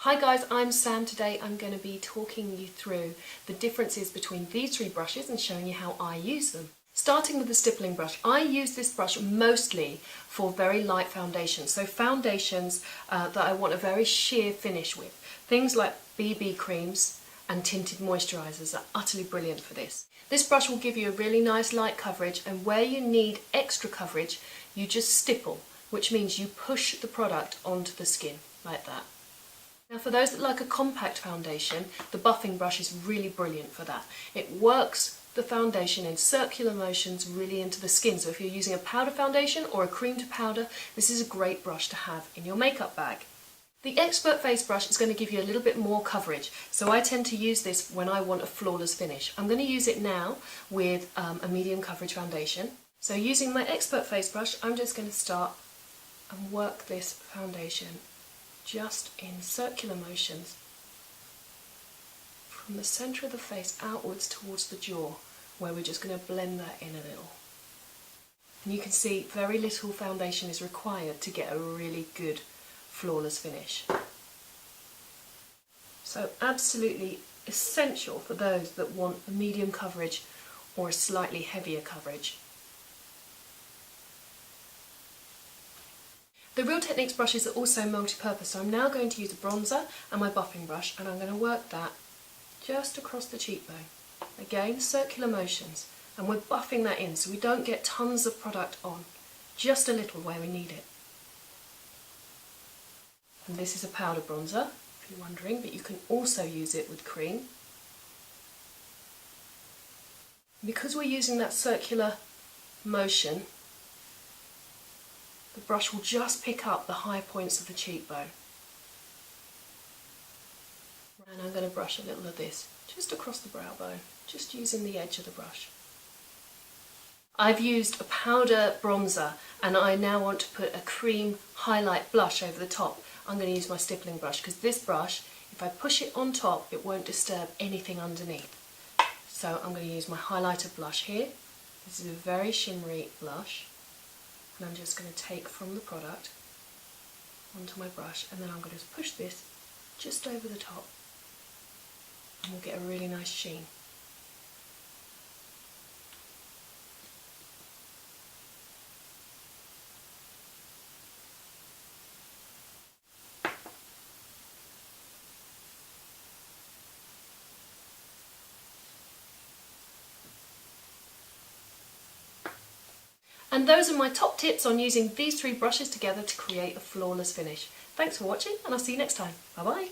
Hi guys, I'm Sam. Today I'm going to be talking you through the differences between these three brushes and showing you how I use them. Starting with the stippling brush, I use this brush mostly for very light foundations. So foundations that I want a very sheer finish with. Things like BB creams and tinted moisturisers are utterly brilliant for this. This brush will give you a really nice light coverage, and where you need extra coverage you just stipple, which means you push the product onto the skin like that. Now for those that like a compact foundation, the buffing brush is really brilliant for that. It works the foundation in circular motions really into the skin, so if you're using a powder foundation or a cream to powder, this is a great brush to have in your makeup bag. The Expert Face brush is going to give you a little bit more coverage, so I tend to use this when I want a flawless finish. I'm going to use it now with a medium coverage foundation. So using my Expert Face brush, I'm just going to start and work this foundation just in circular motions from the centre of the face outwards towards the jaw, where we're just going to blend that in a little. And you can see very little foundation is required to get a really good flawless finish. So absolutely essential for those that want a medium coverage or a slightly heavier coverage. The Real Techniques brushes are also multi-purpose, so I'm now going to use a bronzer and my buffing brush, and I'm going to work that just across the cheekbone. Again, circular motions, and we're buffing that in so we don't get tons of product on, just a little where we need it. And this is a powder bronzer, if you're wondering, but you can also use it with cream. Because we're using that circular motion, the brush will just pick up the high points of the cheekbone. And I'm going to brush a little of this just across the brow bone, just using the edge of the brush. I've used a powder bronzer and I now want to put a cream highlight blush over the top. I'm going to use my stippling brush because this brush, if I push it on top, it won't disturb anything underneath. So I'm going to use my highlighter blush here. This is a very shimmery blush. And I'm just going to take from the product onto my brush, and then I'm going to push this just over the top, and we'll get a really nice sheen. And those are my top tips on using these three brushes together to create a flawless finish. Thanks for watching, and I'll see you next time. Bye bye!